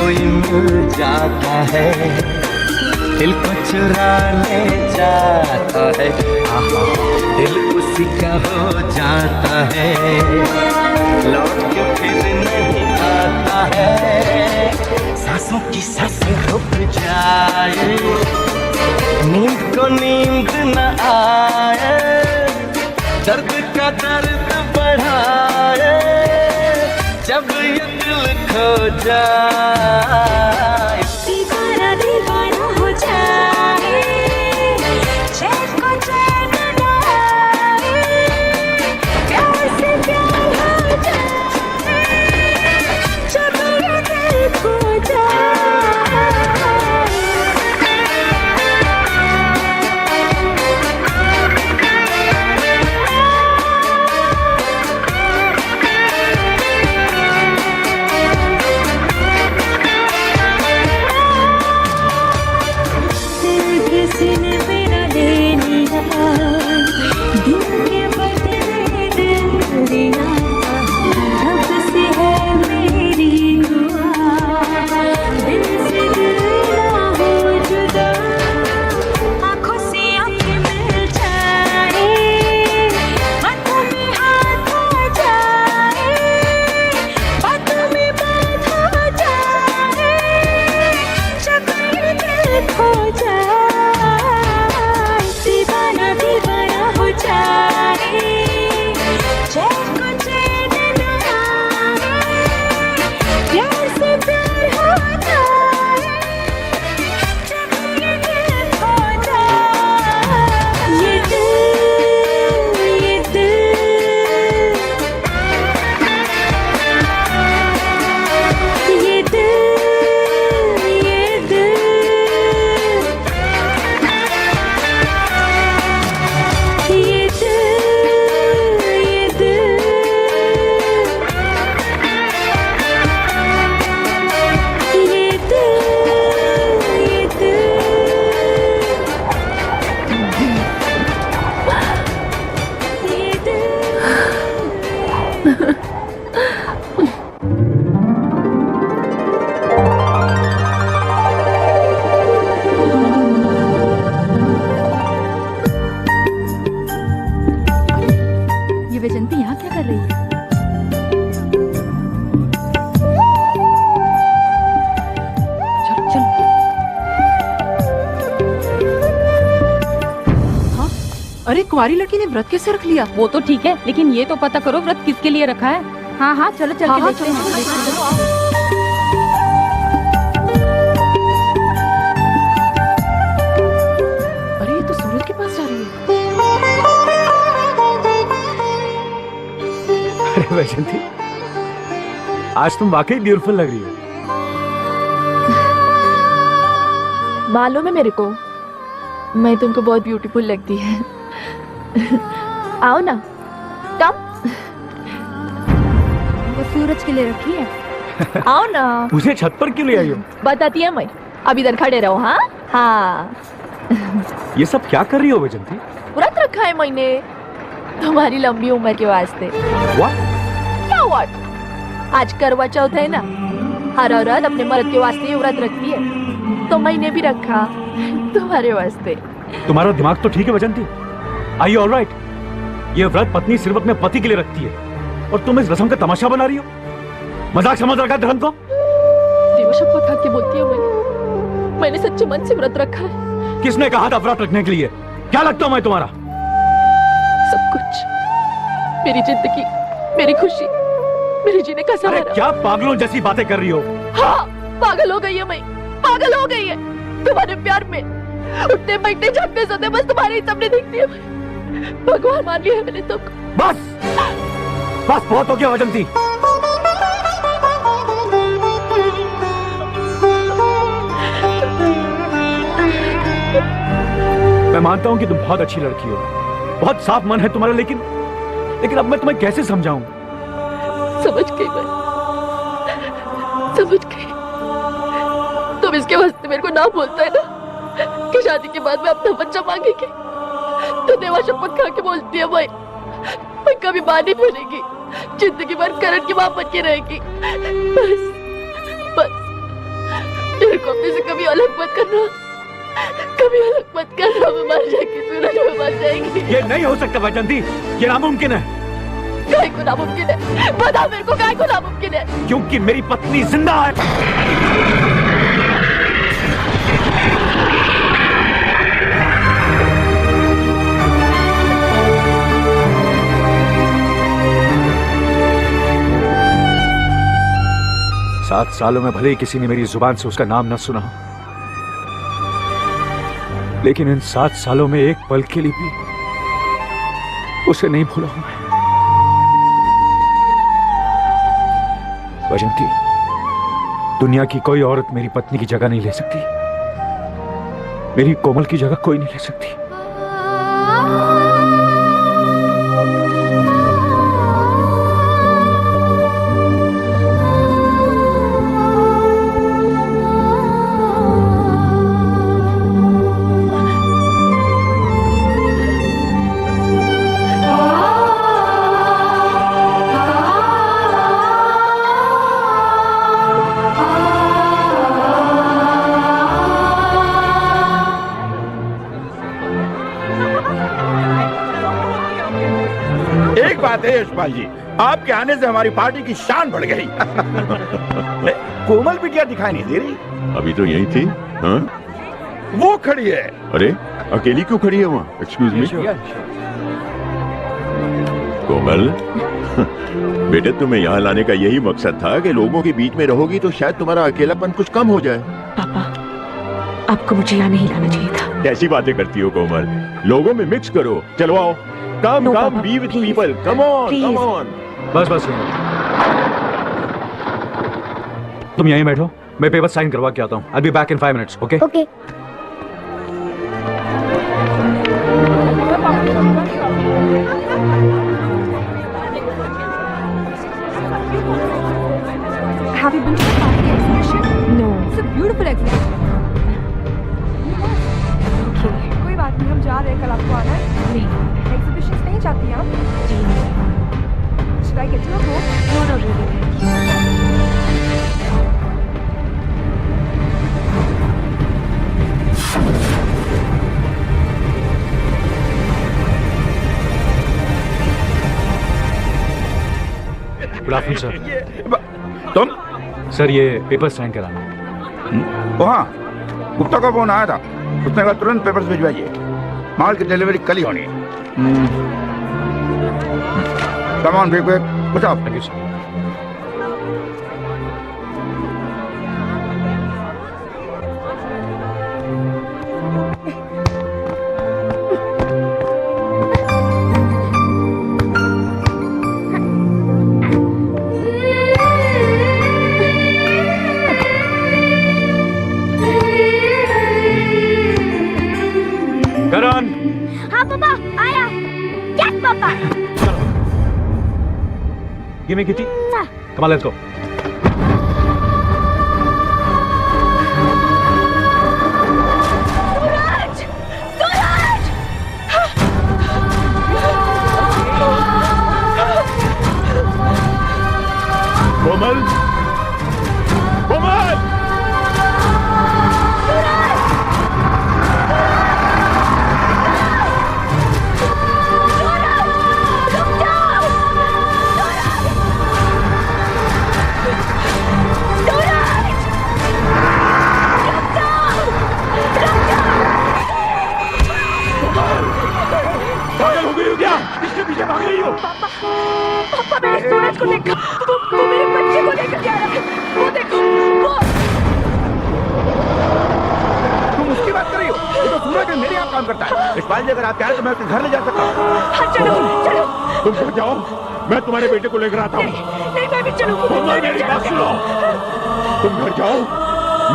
कोई मिल जाता है, दिल को चुरा ले जाता है, आहा दिल उसी का हो जाता है, लौट के फिर नहीं आता है, सांसों की सांसें रुक जाए, नींद को नींद न आए, दर्द का दर्द बढ़ाए, जब ये दिल खो जाए, दीवाना दीवाना हो जाए, चैन को चैन न आए, प्यार से प्यार हो जाए, जब ये दिल खो जाए। अरे कुंवारी लड़की ने व्रत कैसे रख लिया? वो तो ठीक है, लेकिन ये तो पता करो व्रत किसके लिए रखा है। हाँ हाँ चलो चल के देखते हैं। अरे ये तो सूरज के पास जा रही है। अरे वैजंती, आज तुम वाकई ब्यूटीफुल लग रही हो। मालूम है मेरे को, मैं तुमको बहुत ब्यूटीफुल लगती है। आओ ना, कम। वो सूरज के लिए रखी है। आओ ना। मुझे छत पर क्यों ले आई हो? बताती है मैं, अब इधर खड़े रहो। हाँ हाँ। ये सब क्या कर रही हो वैजंती? व्रत रखा है मैंने तुम्हारी लंबी उम्र के वास्ते। What? क्या व्हाट? आज करवा चौथ है ना, हर औरत अपने मर्द के वास्ते ये व्रत रखती है, तो मैंने भी रखा तुम्हारे वास्ते। तुम्हारा दिमाग तो ठीक है Vaijanti? Are you all right? ये व्रत पत्नी सिर्फ अपने पति के लिए रखती है और तुम इस रस्म का तमाशा बना रही हो। मजाक समझ रखा धर्म को? देवशपथ खा के बोलती हूँ मैंने सच्चे मन से व्रत रखा है। किसने कहा था व्रत रखने के लिए? क्या लगता हूँ मैं तुम्हारा? सब कुछ, मेरी जिंदगी, मेरी खुशी, मेरे जीने का सहारा। अरे क्या पागलों जैसी बातें कर रही हो? हाँ, पागल हो गई है मैं, पागल हो गई है तुम्हारे प्यार में। उठते बैठते झपते सोते बस तुम्हारे ही सपने देखती है। भगवान मान लिया है मैंने तुमको। बस बस, बहुत हो गया वैजंती। मैं मानता हूं कि तुम बहुत अच्छी लड़की हो, बहुत साफ मन है तुम्हारा, लेकिन अब मैं तुम्हें कैसे समझाऊं? समझ गई मैं, समझ गई। तुम इसके वास्ते मेरे को ना बोलता है ना कि शादी के बाद मैं अपना बच्चा मांगेगी, तो देवा शपथ खा के बोलती है मैं कभी मां नहीं बनेगी, जिंदगी भर करण की मां बन के रहेगी। बस बस मेरे को अपने से कभी अलग मत करना, कभी अलग मत करना। मैं मर जाएगी सूरज, मैं मर जाएगी। ये नहीं हो सकता वैजंती, ये नामुमकिन है। काहे को नामुमकिन है? बता मेरे को, काहे को नामुमकिन है? क्योंकि मेरी पत्नी जिंदा है। सात सालों में भले ही किसी ने मेरी जुबान से उसका नाम न सुना, लेकिन इन 7 सालों में एक पल के लिए भी उसे नहीं भूला हूं मैं। वैजंती, दुनिया की कोई औरत मेरी पत्नी की जगह नहीं ले सकती, मेरी कोमल की जगह कोई नहीं ले सकती। यशपाल जी, आपके आने से हमारी पार्टी की शान बढ़ गई। कोमल बिटिया दिखाई नहीं दे रही। अभी तो यही थी। हाँ? वो खड़ी है। अरे अकेली क्यों खड़ी है वहाँ? Excuse me. कोमल, बेटे तुम्हें यहाँ लाने का यही मकसद था कि लोगों के बीच में रहोगी तो शायद तुम्हारा अकेलापन कुछ कम हो जाए। पापा, आपको मुझे यहाँ नहीं लाना चाहिए था। कैसी बातें करती हो कोमल? लोगों में मिक्स करो। चलो आओ, come come, be with people, come on come on. बस बस, तुम यहीं बैठो, मैं पेपर साइन करवा के आता हूँ। I'll be back in 5 minutes, okay? Okay. Have you been to the party exhibition? No. It's a beautiful exhibition. Okay. कोई बात नहीं, हम जा रहे हैं, कल आपको आना है? नहीं. Exhibitions नहीं जाती आप? जी नहीं. Should I get you a book? No, no, really, thank you. Good afternoon sir. तुम? सर ये पेपर साइन कराना। हाँ, गुप्ता का फोन आया था, उसने कहा तुरंत पेपर्स भिजवाइए, माल की डिलीवरी कल ही होनी है। सामान भी कुछ आप। Thank you sir. करण। हाँ पापा, आया। Yes papa. Give me a kitty. Sir. Come on, let's go. सूरज! सूरज! कोमल, कोमल! पागल हो गई हो क्या? इसके पीछे भाग रही हो? पापा मैंने सूरज को देखा, वो मेरे बच्चे को लेकर जा रहा है। वो देखो, वो। तुम उसकी बात कर रही हो? ये तो सूरज है, मेरे यहाँ काम करता है। यशपाल जी, अगर आप चाहें तो मैं उसके घर ले जा सकता हूँ। हाँ चलो, चलो। तुम घर जाओ, मैं तुम्हारे बेटे को लेकर आता हूँ। नहीं मैं भी चलूंगी। कोमल, मेरी बात सुनो। तुम घर जाओ,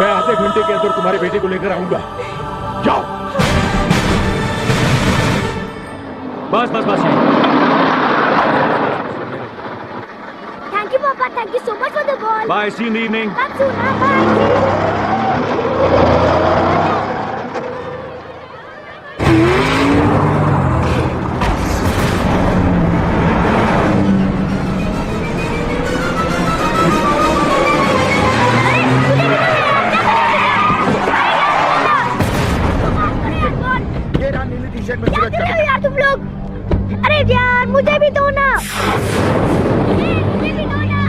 मैं आधे घंटे के अंदर तुम्हारे बेटे को लेकर आऊंगा। जाओ। बस बस बस। Thank you Papa, thank you so much for the ball. Bye, see you in the evening. Come soon, bye. Please यार, मुझे भी दो ना। मुझे भी दो ना।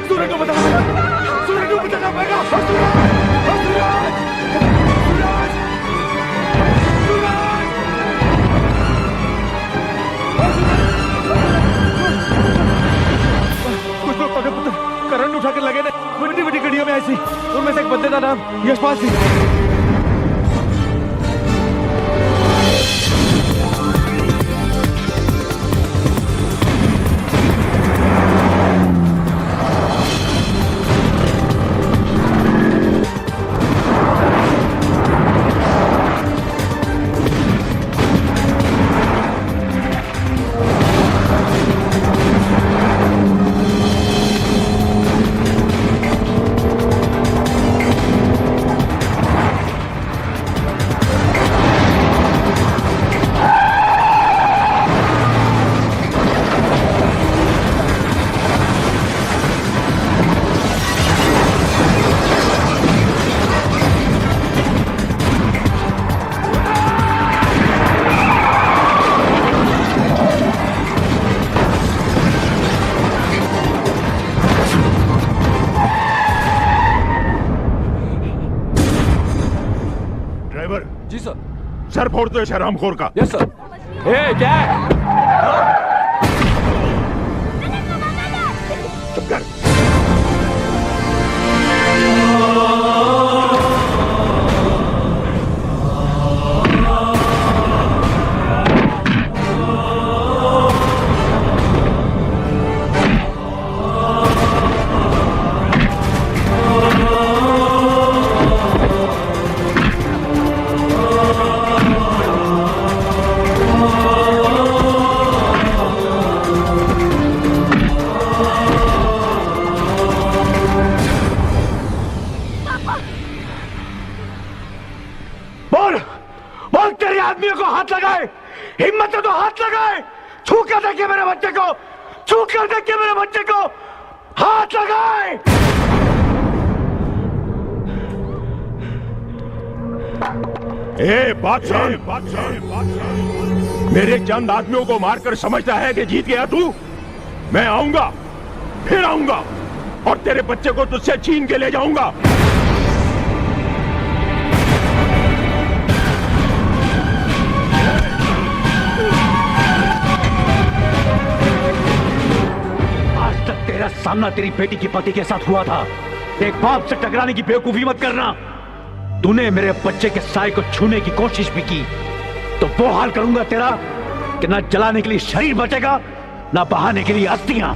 सूरज को बचाना पड़ेगा, सूरज को बचाना पड़ेगा। कुछ लोग पकड़ करंट उठा कर लगे ने बड़ी बड़ी गड्डियों में ऐसी, उनमें से एक बंदे का नाम यशपाल सिंह। सर फोड़ दो शरामखोर का। Yes sir. क्या है? चुप कर। आदमियों को हाथ लगाए, हिम्मत है तो हाथ लगाए। छू कर देखिए मेरे बच्चे को, छू कर देखिए मेरे बच्चे को, हाथ लगाए। ए बादशाह, मेरे चंद आदमियों को मारकर समझता है कि जीत गया तू? मैं आऊंगा, फिर आऊंगा और तेरे बच्चे को तुझसे छीन के ले जाऊंगा। तेरा सामना तेरी बेटी के पति के साथ हुआ था। एक बाप से टकराने की बेवकूफी मत करना। तूने मेरे बच्चे के साए को छूने की कोशिश भी की तो वो हाल करूंगा तेरा कि ना जलाने के लिए शरीर बचेगा ना बहाने के लिए अस्थियां।